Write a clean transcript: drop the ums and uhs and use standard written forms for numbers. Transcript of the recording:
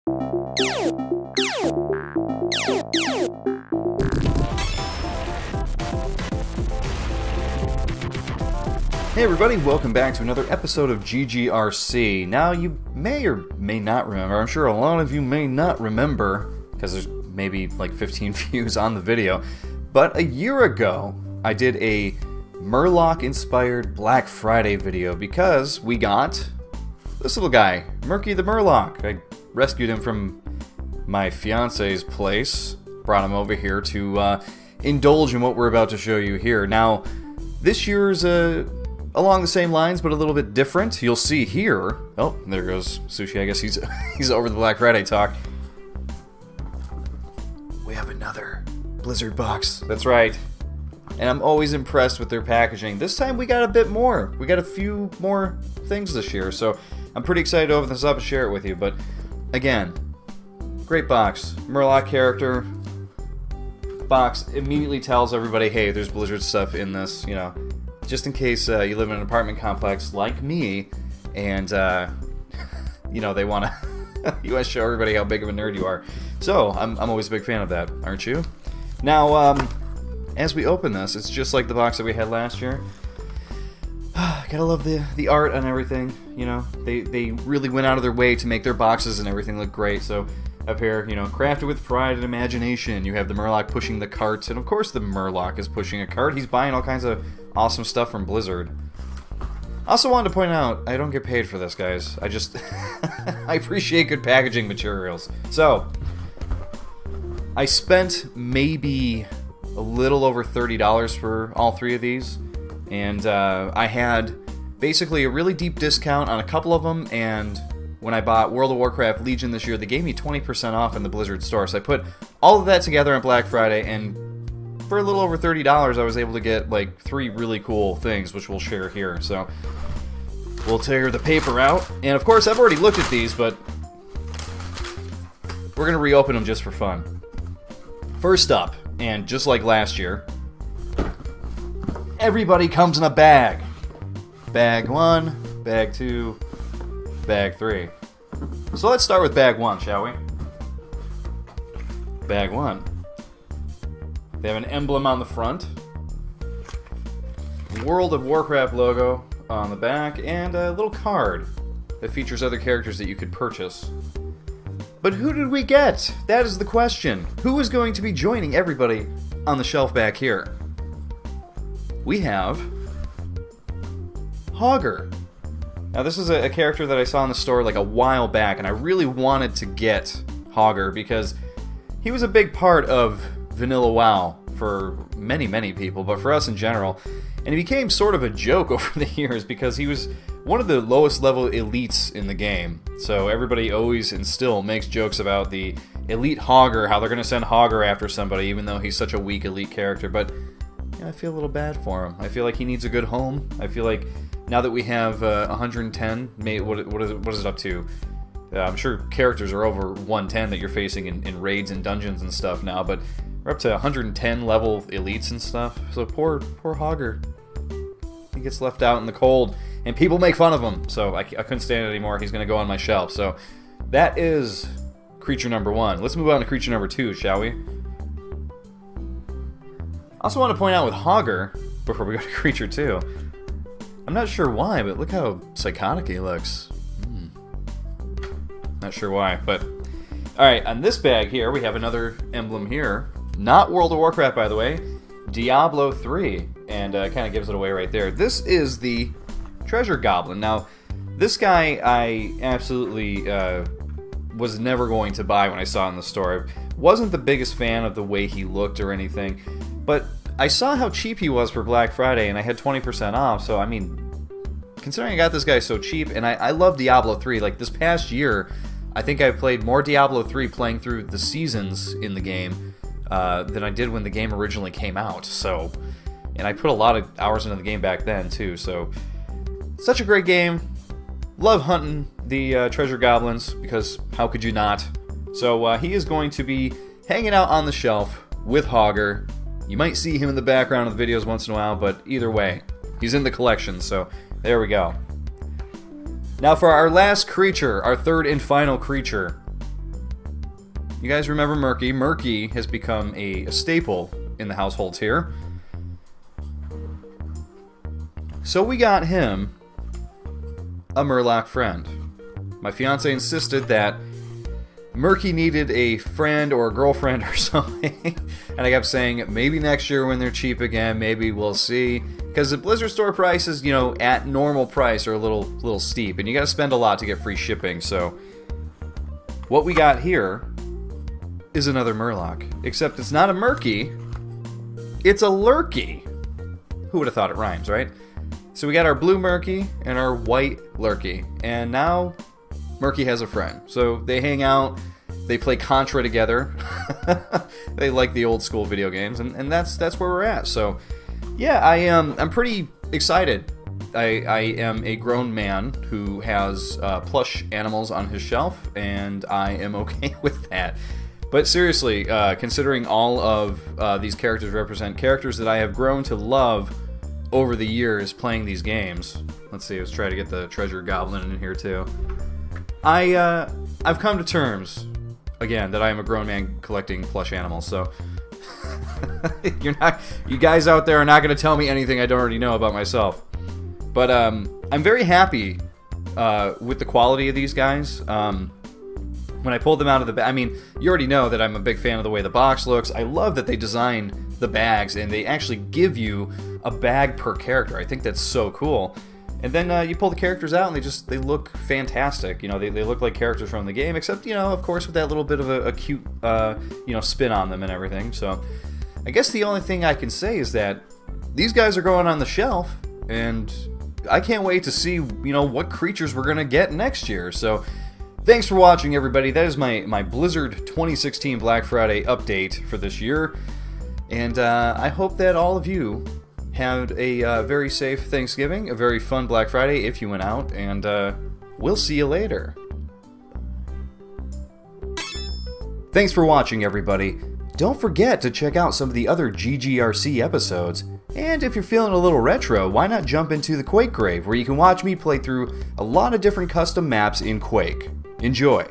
Hey everybody, welcome back to another episode of GGRC. Now you may or may not remember, I'm sure a lot of you may not remember, because there's maybe like 15 views on the video, but a year ago I did a Murloc inspired Black Friday video because we got this little guy, Murky the Murloc. I rescued him from my fiance's place, brought him over here to indulge in what we're about to show you here. Now, this year's along the same lines, but a little bit different. You'll see here. Oh, there goes Sushi. I guess he's over the Black Friday talk. We have another Blizzard box. That's right. And I'm always impressed with their packaging. This time we got a bit more. We got a few more things this year, so I'm pretty excited to open this up and share it with you. But again, great box. Murloc character. Box immediately tells everybody, hey, there's Blizzard stuff in this, you know. Just in case you live in an apartment complex like me, and you know, they want to you want to show everybody how big of a nerd you are. So I'm always a big fan of that, aren't you? Now, as we open this, it's just like the box that we had last year. Gotta love the art and everything. You know, they really went out of their way to make their boxes and everything look great. So up here, you know, crafted with pride and imagination. You have the Murloc pushing the cart, and of course the Murloc is pushing a cart. He's buying all kinds of awesome stuff from Blizzard. I also wanted to point out, I don't get paid for this, guys. I just I appreciate good packaging materials. So I spent maybe a little over $30 for all three of these, and I had basically a really deep discount on a couple of them, and when I bought World of Warcraft Legion this year, they gave me 20% off in the Blizzard store. So I put all of that together on Black Friday, and for a little over $30, I was able to get like 3 really cool things, which we'll share here. So we'll tear the paper out, and of course I've already looked at these, but we're gonna reopen them just for fun. First up, and just like last year, everybody comes in a bag. Bag 1, bag 2, bag 3. So let's start with bag 1, shall we? Bag 1. They have an emblem on the front, World of Warcraft logo on the back, and a little card that features other characters that you could purchase. But who did we get? That is the question. Who is going to be joining everybody on the shelf back here? We have Hager. Now this is a character that I saw in the store like a while back, and I really wanted to get Hager because he was a big part of Vanilla WoW for many, many people, but for us in general. And he became sort of a joke over the years because he was one of the lowest level elites in the game. So everybody always and still makes jokes about the elite Hager, how they're going to send Hager after somebody even though he's such a weak elite character. But yeah, I feel a little bad for him. I feel like he needs a good home. I feel like now that we have 110, what is it up to? I'm sure characters are over 110 that you're facing in raids and dungeons and stuff now, but we're up to 110 level elites and stuff. So poor Hager. He gets left out in the cold, and people make fun of him. So I couldn't stand it anymore. He's going to go on my shelf. So that is creature number 1. Let's move on to creature number 2, shall we? I also want to point out with Hager, before we go to creature 2, I'm not sure why, but look how psychotic he looks. Not sure why, but alright, on this bag here, we have another emblem here. Not World of Warcraft, by the way. Diablo 3, and kind of gives it away right there. This is the Treasure Goblin. Now, this guy I absolutely was never going to buy when I saw it in the store. I wasn't the biggest fan of the way he looked or anything, but I saw how cheap he was for Black Friday, and I had 20% off, so I mean, considering I got this guy so cheap, and I love Diablo 3, like this past year, I think I've played more Diablo 3 playing through the seasons in the game than I did when the game originally came out, so, and I put a lot of hours into the game back then, too, so, such a great game. Love hunting the treasure goblins, because how could you not? So, he is going to be hanging out on the shelf with Hager. You might see him in the background of the videos once in a while, but either way, he's in the collection, so there we go. Now for our last creature, our third and final creature, You guys remember Murky? Murky has become a staple in the households here. So we got him a Murloc Friend. My fiance insisted that Murky needed a friend or a girlfriend or something, and I kept saying, maybe next year when they're cheap again, maybe we'll see. Because the Blizzard store prices, you know, at normal price are a little steep, and you gotta spend a lot to get free shipping, so... What we got here is another Murloc. Except it's not a Murky, it's a Lurky. Who would have thought it rhymes, right? So we got our blue Murky and our white Lurky, and now Murky has a friend. So they hang out, they play Contra together. They like the old school video games, and that's where we're at. So yeah, I'm pretty excited. I am a grown man who has plush animals on his shelf, and I am okay with that. But seriously, considering all of these characters represent characters that I have grown to love over the years playing these games. Let's see, let's try to get the treasure goblin in here too. I've come to terms, again, that I am a grown man collecting plush animals, so... you guys out there are not going to tell me anything I don't already know about myself. But I'm very happy with the quality of these guys. When I pulled them out of the bag, I mean, you already know that I'm a big fan of the way the box looks. I love that they designed the bags and they actually give you a bag per character. I think that's so cool. And then you pull the characters out and they look fantastic. You know, they look like characters from the game, except, you know, of course, with that little bit of a cute, you know, spin on them and everything. So I guess the only thing I can say is that these guys are going on the shelf, and I can't wait to see, you know, what creatures we're going to get next year. So thanks for watching, everybody. That is my Blizzard 2016 Black Friday update for this year. And I hope that all of you had a very safe Thanksgiving, a very fun Black Friday if you went out, and we'll see you later. Thanks for watching, everybody. Don't forget to check out some of the other GGRC episodes, and if you're feeling a little retro, why not jump into the Quake Grave, where you can watch me play through a lot of different custom maps in Quake. Enjoy!